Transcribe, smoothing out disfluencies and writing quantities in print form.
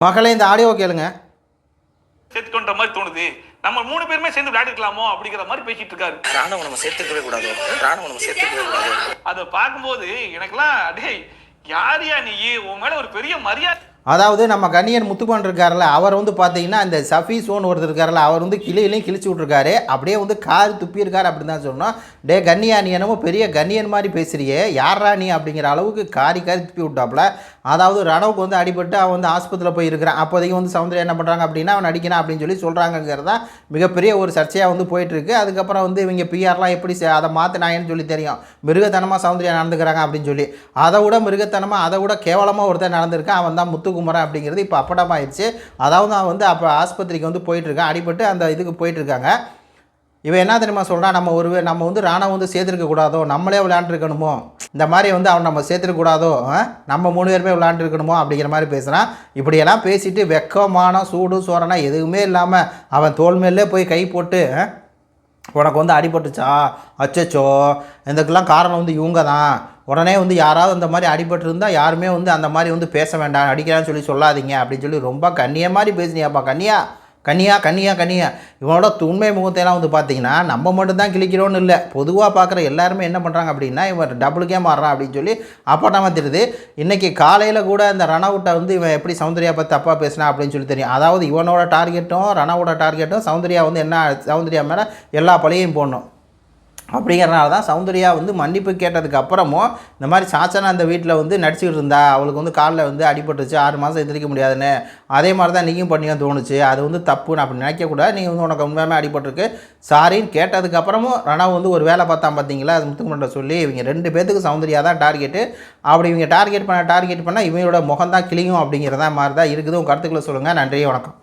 மகளே இந்த ஆடியோ கேளுங்க. சேர்த்துக்கொண்ட மாதிரி தோணுது. நம்ம 3 பேருமே சேர்ந்து விளையாடிக்கலாமோ அப்படிங்கிற மாதிரி பேசிட்டு இருக்காரு. ராணுவ நம்ம சேர்த்துக்கவே கூடாது. அதை பார்க்கும்போது எனக்குலாம் டேய் யாரியா நீ, உன் மேல ஒரு பெரிய மரியாதை. அதாவது நம்ம கண்ணியன் முத்துக்குமரன் இருக்கார்ல, அவர் வந்து பார்த்தீங்கன்னா இந்த சஃபீஸோன்னு ஒருத்தர் இருக்கார்ல, அவர் வந்து கிளியிலையும் கிழிச்சு விட்ருக்காரு. அப்படியே வந்து கார் துப்பியிருக்காரு அப்படின்னு தான் சொன்னோம். டே கண்ணியா, நீ என்னமோ பெரிய கண்ணியன் மாதிரி பேசுறியே, யாரா நீ அப்படிங்கிற அளவுக்கு காரி துப்பி விட்டாப்புல. அதாவது ரணவுக்கு வந்து அடிபட்டு அவன் வந்து ஆஸ்பத்திரியில் போய் இருக்கிறான். அப்போதைக்கு வந்து சௌந்தர்யா என்ன பண்ணுறாங்க அப்படின்னா, அவன் அடிக்கிறான் அப்படின்னு சொல்லி சொல்கிறாங்கிறதா மிகப்பெரிய ஒரு சர்ச்சையாக வந்து போயிட்டுருக்கு. அதுக்கப்புறம் வந்து இவங்க பிஆர்லாம் எப்படி அதை மாற்றினாங்கன்னு சொல்லி தெரியும். மிருகத்தனமாக சௌந்தர்யா நடந்துக்கிறாங்க அப்படின்னு சொல்லி, அதை விட மிருகத்தனமாக அதை விட கேவலமாக ஒருத்தர் நடந்திருக்கான். அவன் தான் முத்துக்குமரன் அப்படிங்கிறது இப்போ அப்படமாயிடுச்சு. அதாவது அவன் வந்து அப்போ ஆஸ்பத்திரிக்கு வந்து போயிட்டுருக்கான், அடிபட்டு அந்த இதுக்கு போயிட்டுருக்காங்க. இவன் என்ன தெரியுமா சொல்கிறான், நம்ம வந்து ராணுவம் வந்து சேர்த்துருக்கக்கூடாதோ, நம்மளே விளையாண்டுருக்கணுமோ, இந்த மாதிரி வந்து அவன் நம்ம சேர்த்துருக்கூடாதோ, நம்ம 3 பேருமே விளையாண்டுருக்கணுமோ அப்படிங்கிற மாதிரி பேசுகிறான். இப்படியெல்லாம் பேசிட்டு வெக்கமான சூடு சோறனா எதுவுமே இல்லாமல் அவன் தோல் மேலே போய் கை போட்டு, உனக்கு வந்து அடிபட்டுச்சா, அச்சச்சோ இதுக்கெல்லாம் காரணம் வந்து இவங்க தான், உடனே வந்து யாராவது அந்த மாதிரி அடிபட்டுருந்தால் யாருமே வந்து அந்த மாதிரி வந்து பேச வேண்டாம், அடிக்கிறான்னு சொல்லி சொல்லாதீங்க அப்படின்னு சொல்லி ரொம்ப கண்ணிய மாதிரி பேசுனியாப்பா. கண்ணியா இவனோட உண்மை முகத்தையெல்லாம் வந்து பார்த்தீங்கன்னா நம்ம மட்டும்தான் கிழிக்கிறோன்னு இல்லை, பொதுவாக பார்க்குற எல்லாருமே என்ன பண்ணுறாங்க அப்படின்னா இவன் டபுளுக்கே மாறுறான் அப்படின்னு சொல்லி அப்பட்டமாக தெரியுது. இன்றைக்கி காலையில் கூட இந்த ரணவுட்டை வந்து இவன் எப்படி சௌந்தர்யா பற்றி தப்பாக பேசினா அப்படின்னு சொல்லி தெரியும். அதாவது இவனோட டார்கெட்டும் ரணவோட டார்கெட்டும் சௌந்தர்யா வந்து என்ன, சௌந்தர்யா மேலே எல்லா பழியையும் போடணும் அப்படிங்கிறனால தான் சௌந்தர்யா வந்து மன்னிப்பு கேட்டதுக்கு அப்புறமும் இந்த மாதிரி சாச்சனா அந்த வீட்டில் வந்து நடிச்சுக்கிட்டு இருந்தா, அவளுக்கு வந்து காலில் வந்து அடிபட்டுச்சு, 6 மாதம் எந்திரிக்க முடியாதுன்னு, அதே மாதிரி தான் நீயும் பண்ணியும் தோணுச்சு, அது வந்து தப்புன்னு அப்படி நினைக்கக்கூடாது, நீ வந்து உனக்கு உண்மையுமே அடிபட்டுருக்கு சாரின்னு கேட்டதுக்கப்புறமும் ரணவ் வந்து ஒரு வேலை பார்த்தா பார்த்தீங்களா, அது முத்துக்குமரன் சொல்லி இவங்க 2 பேத்துக்கு சௌந்தர்யா தான் டார்கெட்டு. அப்படி இவங்க டார்கெட் பண்ண இவங்களோட முகம் தான் கிளியும் அப்படிங்கிறதா மாதிரி தான் இருக்குது. உங்கள் கருத்துக்களை சொல்லுங்கள். நன்றி, வணக்கம்.